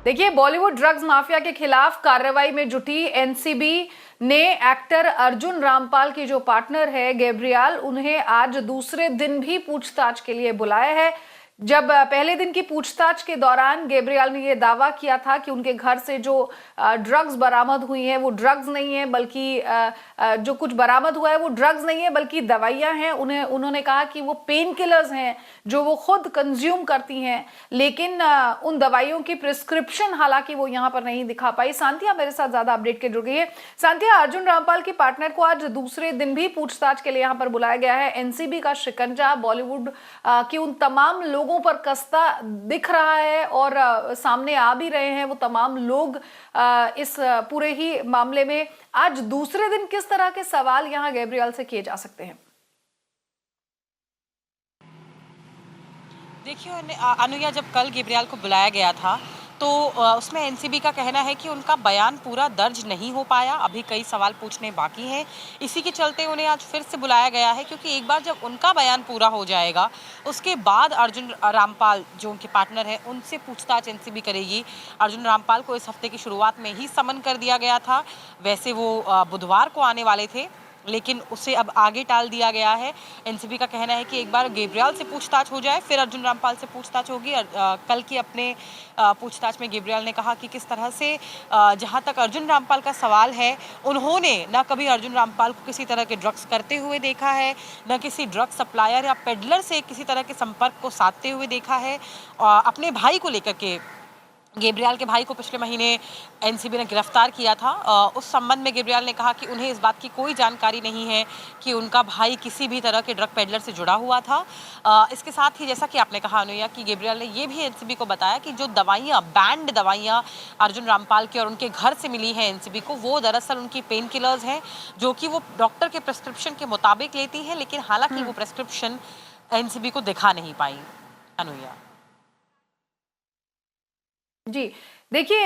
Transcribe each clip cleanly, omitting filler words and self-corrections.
देखिए, Bollywood drugs mafia के खिलाफ कार्रवाई में जुटी एनसीबी ने एक्टर अर्जुन रामपाल की जो पार्टनर है गैब्रियल, उन्हें आज दूसरे दिन भी पूछताछ के लिए बुलाया है। जब पहले दिन की पूछताछ के दौरान गैब्रियल ने यह दावा किया था कि उनके घर से जो ड्रग्स बरामद हुई हैं वो ड्रग्स नहीं है, बल्कि जो कुछ बरामद हुआ है वो ड्रग्स नहीं है बल्कि दवाइयां हैं। उन्होंने कहा कि वो पेन किलर्स हैं जो वो खुद कंज्यूम करती हैं, लेकिन उन दवाइयों की प्रिस्क्रिप्शन हालांकि वो यहाँ पर नहीं दिखा पाई। सांतिया मेरे साथ ज्यादा अपडेट के जुड़ गई है। सांतिया, अर्जुन रामपाल की पार्टनर को आज दूसरे दिन भी पूछताछ के लिए यहाँ पर बुलाया गया है। एनसीबी का शिकंजा बॉलीवुड के उन तमाम लोगों पर कसता दिख रहा है और सामने आ भी रहे हैं वो तमाम लोग। इस पूरे ही मामले में आज दूसरे दिन किस तरह के सवाल यहां गैब्रियल से किए जा सकते हैं? देखिए अनुया, जब कल गैब्रियल को बुलाया गया था तो उसमें एनसीबी का कहना है कि उनका बयान पूरा दर्ज नहीं हो पाया, अभी कई सवाल पूछने बाकी हैं। इसी के चलते उन्हें आज फिर से बुलाया गया है, क्योंकि एक बार जब उनका बयान पूरा हो जाएगा उसके बाद अर्जुन रामपाल जो उनके पार्टनर हैं उनसे पूछताछ एनसीबी करेगी। अर्जुन रामपाल को इस हफ्ते की शुरुआत में ही समन कर दिया गया था। वैसे वो बुधवार को आने वाले थे, लेकिन उसे अब आगे टाल दिया गया है। एनसीबी का कहना है कि एक बार गैब्रियल से पूछताछ हो जाए फिर अर्जुन रामपाल से पूछताछ होगी। कल की अपने पूछताछ में गैब्रियल ने कहा कि किस तरह से जहां तक अर्जुन रामपाल का सवाल है, उन्होंने न कभी अर्जुन रामपाल को किसी तरह के ड्रग्स करते हुए देखा है, न किसी ड्रग सप्लायर या पेडलर से किसी तरह के संपर्क को साधते हुए देखा है। अपने भाई को लेकर के, गैब्रियल के भाई को पिछले महीने एनसीबी ने गिरफ्तार किया था। उस संबंध में गैब्रियल ने कहा कि उन्हें इस बात की कोई जानकारी नहीं है कि उनका भाई किसी भी तरह के ड्रग पेडलर से जुड़ा हुआ था। इसके साथ ही जैसा कि आपने कहा अनुया कि गैब्रियल ने यह भी एनसीबी को बताया कि जो दवाइयाँ, बैंड दवाइयाँ अर्जुन रामपाल की और उनके घर से मिली हैं एनसीबी को, वो दरअसल उनकी पेन किलर्स हैं जो कि वो डॉक्टर के प्रिस्क्रिप्शन के मुताबिक लेती हैं, लेकिन हालांकि वो प्रिस्क्रिप्शन एनसीबी को दिखा नहीं पाई। अनुया जी, देखिए,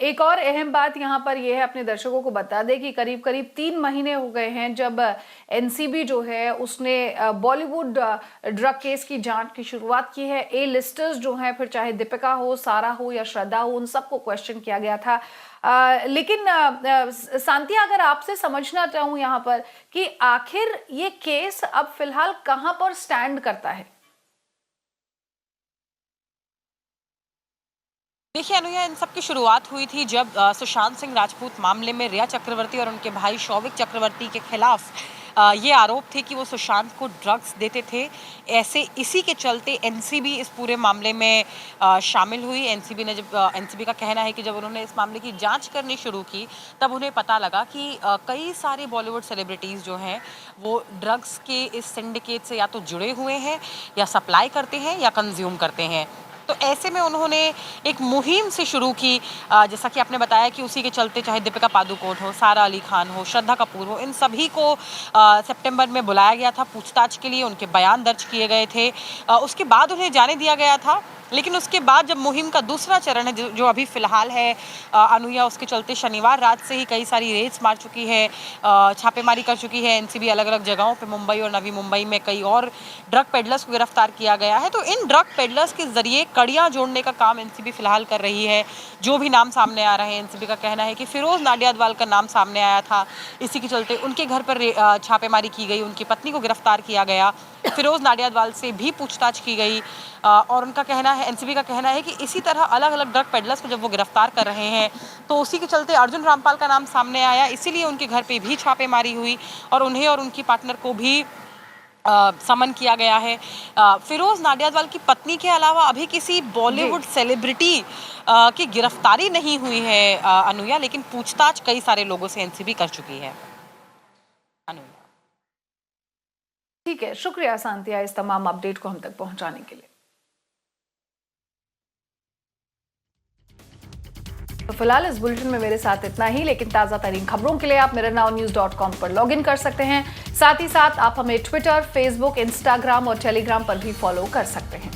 एक और अहम बात यहाँ पर यह है, अपने दर्शकों को बता दें कि करीब करीब 3 महीने हो गए हैं जब एनसीबी जो है उसने बॉलीवुड ड्रग केस की जांच की शुरुआत की है। ए लिस्टर्स जो हैं, फिर चाहे दीपिका हो, सारा हो या श्रद्धा हो, उन सबको क्वेश्चन किया गया था। लेकिन सांतिया, अगर आपसे समझना चाहूँ यहाँ पर कि आखिर ये केस अब फिलहाल कहाँ पर स्टैंड करता है? देखिए अनुया, इन सब की शुरुआत हुई थी जब सुशांत सिंह राजपूत मामले में रिया चक्रवर्ती और उनके भाई शौविक चक्रवर्ती के खिलाफ ये आरोप थे कि वो सुशांत को ड्रग्स देते थे। इसी के चलते एनसीबी इस पूरे मामले में शामिल हुई। एनसीबी का कहना है कि जब उन्होंने इस मामले की जांच करनी शुरू की तब उन्हें पता लगा कि कई सारे बॉलीवुड सेलिब्रिटीज़ जो हैं वो ड्रग्स के इस सिंडिकेट से या तो जुड़े हुए हैं या सप्लाई करते हैं या कंज्यूम करते हैं। तो ऐसे में उन्होंने एक मुहिम से शुरू की, जैसा कि आपने बताया कि उसी के चलते चाहे दीपिका पादुकोण हो, सारा अली खान हो, श्रद्धा कपूर हो, इन सभी को सितंबर में बुलाया गया था पूछताछ के लिए। उनके बयान दर्ज किए गए थे, उसके बाद उन्हें जाने दिया गया था। लेकिन उसके बाद जब मुहिम का दूसरा चरण है जो अभी फिलहाल है अनुया, उसके चलते शनिवार रात से ही कई सारी रेड्स मार चुकी है, छापेमारी कर चुकी है एनसीबी अलग अलग जगहों पे। मुंबई और नवी मुंबई में कई और ड्रग पेडलर्स को गिरफ्तार किया गया है। तो इन ड्रग पेडलर्स के जरिए कड़ियाँ जोड़ने का काम एनसीबी फिलहाल कर रही है। जो भी नाम सामने आ रहे हैं, एनसीबी का कहना है कि फिरोज नाडियादवाल का नाम सामने आया था, इसी के चलते उनके घर पर छापेमारी की गई, उनकी पत्नी को गिरफ्तार किया गया, फिरोज नाडियादवाल से भी पूछताछ की गई। और उनका कहना है, एनसीबी का कहना है कि इसी तरह अलग अलग ड्रग पेडलर्स को जब वो गिरफ्तार कर रहे हैं तो उसी के चलते अर्जुन रामपाल का नाम सामने आया, इसीलिए उनके घर पे भी छापेमारी हुई और उन्हें और उनकी पार्टनर को भी समन किया गया है। फिरोज नाडियादवाल की पत्नी के अलावा अभी किसी बॉलीवुड सेलिब्रिटी की गिरफ्तारी नहीं हुई है अनुया, लेकिन पूछताछ कई सारे लोगों से एनसीबी कर चुकी है। अनुया ठीक है, शुक्रिया सांतिया इस तमाम अपडेट को हम तक पहुंचाने के लिए। तो फिलहाल इस बुलेटिन में मेरे साथ इतना ही, लेकिन ताजा तरीन खबरों के लिए आप miranownews.com पर लॉगिन कर सकते हैं। साथ ही साथ आप हमें ट्विटर, फेसबुक, इंस्टाग्राम और टेलीग्राम पर भी फॉलो कर सकते हैं।